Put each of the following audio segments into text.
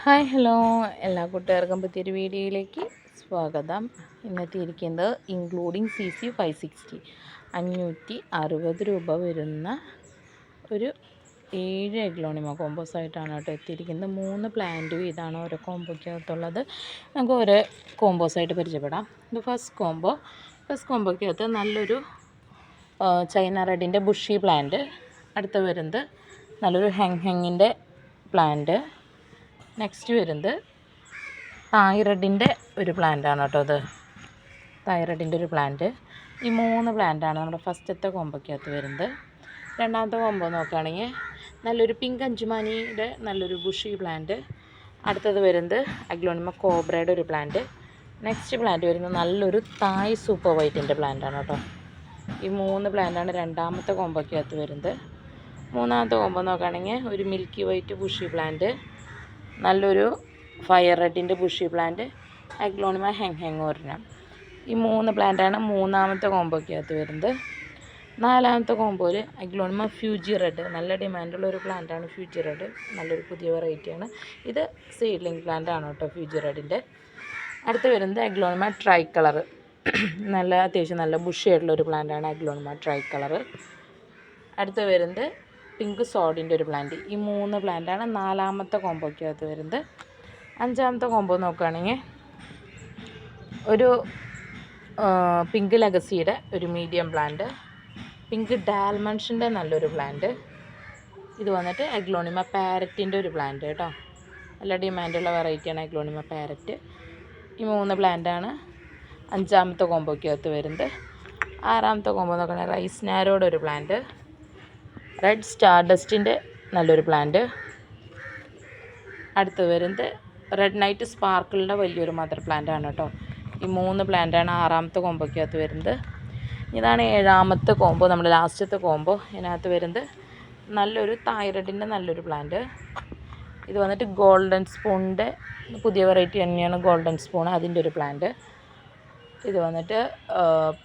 Hi hello എല്ലാ കൂട്ടുകാർക്കും പുതിയൊരു വീഡിയോയിലേക്ക് സ്വാഗതം. ഇന്നത്തെ ഇരിക്കുന്നത് ഇൻക്ലൂഡിങ് CC 560 560 രൂപ വരുന്ന ഒരു 7 എഗ്ലോണിമ കോമ്പോസായിട്ടാണ് കേട്ടോ എത്തിയിരിക്കുന്നത്. 3 പ്ലാന്റ് ഇതാണ് ഓരോ കോമ്പോയ്ക്കകത്തുള്ളത്. നമുക്ക് ഓരോ കോമ്പോസായിട്ട് പരിചയപ്പെടാം. ഇത് ഫസ്റ്റ് കോമ്പോയ്ക്കകത്ത് നല്ലൊരു ചൈന റെഡിൻ്റെ ബുഷി പ്ലാന്റ്. അടുത്ത് വരുന്നത് നല്ലൊരു ഹെങ്ങിൻ്റെ പ്ലാന്റ്. നെക്സ്റ്റ് വരുന്നത് തായ്റഡിൻ്റെ ഒരു പ്ലാന്റാണ് കേട്ടോ. ഇത് തായ്റഡിൻ്റെ ഒരു പ്ലാന്റ്. ഈ 3 പ്ലാന്റാണ് നമ്മുടെ ഫസ്റ്റത്തെ കോമ്പോയ്ക്കകത്ത് വരുന്നത്. രണ്ടാമത്തെ കോമ്പോ നോക്കുകയാണെങ്കിൽ നല്ലൊരു പിങ്ക് അഞ്ചുമാനിയുടെ നല്ലൊരു ബുഷി പ്ലാന്റ്. അടുത്തത് വരുന്നത് അഗ്ലോണിമ കോബ്രയുടെ ഒരു പ്ലാന്റ്. നെക്സ്റ്റ് പ്ലാന്റ് വരുന്നത് നല്ലൊരു തായ് സൂപ്പർ വൈറ്റിൻ്റെ പ്ലാന്റാണ് കേട്ടോ. ഈ 3 പ്ലാന്റാണ് രണ്ടാമത്തെ കോമ്പോയ്ക്കകത്ത് വരുന്നത്. മൂന്നാമത്തെ കോമ്പോ നോക്കുകയാണെങ്കിൽ ഒരു മിൽക്കി വൈറ്റ് ബുഷി പ്ലാന്റ്, നല്ലൊരു ഫയർ റെഡിൻ്റെ ബുഷി പ്ലാന്റ്, അഗ്ലോണിമ ഹെങ്ങോറിനം. ഈ 3 പ്ലാന്റാണ് മൂന്നാമത്തെ കോമ്പോയ്ക്കകത്ത് വരുന്നത്. നാലാമത്തെ കോമ്പോയിൽ അഗ്ലോണിമ ഫ്യൂജി റെഡ്, നല്ല ഡിമാൻഡുള്ള ഒരു പ്ലാന്റാണ് ഫ്യൂജി റെഡ്. നല്ലൊരു പുതിയ വെറൈറ്റിയാണ്. ഇത് സീഡ്ലിംഗ് പ്ലാന്റ് ആണ് കേട്ടോ ഫ്യൂജി റെഡിൻ്റെ. അടുത്ത് വരുന്നത് അഗ്ലോണിമ ട്രൈ കളർ, അത്യാവശ്യം നല്ല ബുഷി ആയിട്ടുള്ളൊരു പ്ലാന്റാണ് അഗ്ലോണിമ ട്രൈ കളർ. അടുത്ത് വരുന്നത് പിങ്ക് സോഡിൻ്റെ ഒരു പ്ലാന്റ്. ഈ 3 പ്ലാന്റാണ് നാലാമത്തെ കോമ്പോയ്ക്കകത്ത് വരുന്നത്. അഞ്ചാമത്തെ കോമ്പോ നോക്കുകയാണെങ്കിൽ ഒരു പിങ്ക് ലെഗസിയുടെ ഒരു മീഡിയം പ്ലാന്റ്, പിങ്ക് ഡാൽമൺഷിൻ്റെ നല്ലൊരു പ്ലാന്റ്. ഇത് വന്നിട്ട് അഗ്ലോണിമ പാരറ്റിൻ്റെ ഒരു പ്ലാന്റ് കേട്ടോ. നല്ല ഡിമാൻഡുള്ള വെറൈറ്റിയാണ് അഗ്ലോണിമ പാരറ്റ്. ഈ 3 പ്ലാന്റാണ് അഞ്ചാമത്തെ കോമ്പോയ്ക്കകത്ത് വരുന്നത്. ആറാമത്തെ കോമ്പോ നോക്കുകയാണെങ്കിൽ റൈസ് നാരോയുടെ ഒരു പ്ലാന്റ്, റെഡ് സ്റ്റാർ ഡസ്റ്റിൻ്റെ നല്ലൊരു പ്ലാന്റ്. അടുത്ത് വരുന്നത് റെഡ് നൈറ്റ് സ്പാർക്കിളിൻ്റെ വലിയൊരു മദർ പ്ലാന്റ് ആണ് കേട്ടോ. ഈ 3 പ്ലാന്റാണ് ആറാമത്തെ കോമ്പോയ്ക്കകത്ത് വരുന്നത്. ഇതാണ് ഏഴാമത്തെ കോമ്പോ, നമ്മുടെ ലാസ്റ്റത്തെ കോമ്പോ. ഇതിനകത്ത് വരുന്നത് നല്ലൊരു തായ്റഡിൻ്റെ നല്ലൊരു പ്ലാന്റ്. ഇത് വന്നിട്ട് ഗോൾഡൻ സ്പൂണിൻ്റെ പുതിയ വെറൈറ്റി തന്നെയാണ് ഗോൾഡൻ സ്പൂൺ, അതിൻ്റെ ഒരു പ്ലാന്റ്. ഇത് വന്നിട്ട്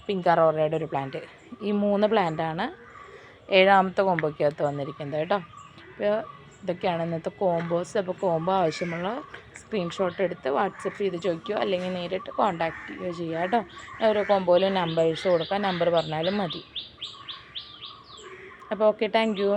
പിങ്ക് അറോറയുടെ ഒരു പ്ലാന്റ്. ഈ 3 പ്ലാന്റാണ് ഏഴാമത്തെ കോമ്പോയ്ക്കകത്ത് വന്നിരിക്കുന്നത് കേട്ടോ. അപ്പോൾ ഇതൊക്കെയാണ് ഇന്നത്തെ കോമ്പോസ്. അപ്പോൾ കോമ്പോ ആവശ്യമുള്ള സ്ക്രീൻഷോട്ട് എടുത്ത് വാട്സപ്പ് ചെയ്ത് ചോദിക്കുകയോ അല്ലെങ്കിൽ നേരിട്ട് കോൺടാക്റ്റ് ചെയ്യുകയോ ചെയ്യുക കേട്ടോ. ഓരോ കോമ്പോയിലും നമ്പേഴ്സ് കൊടുക്കുക, നമ്പർ പറഞ്ഞാലും മതി. അപ്പോൾ ഓക്കെ, താങ്ക് യു.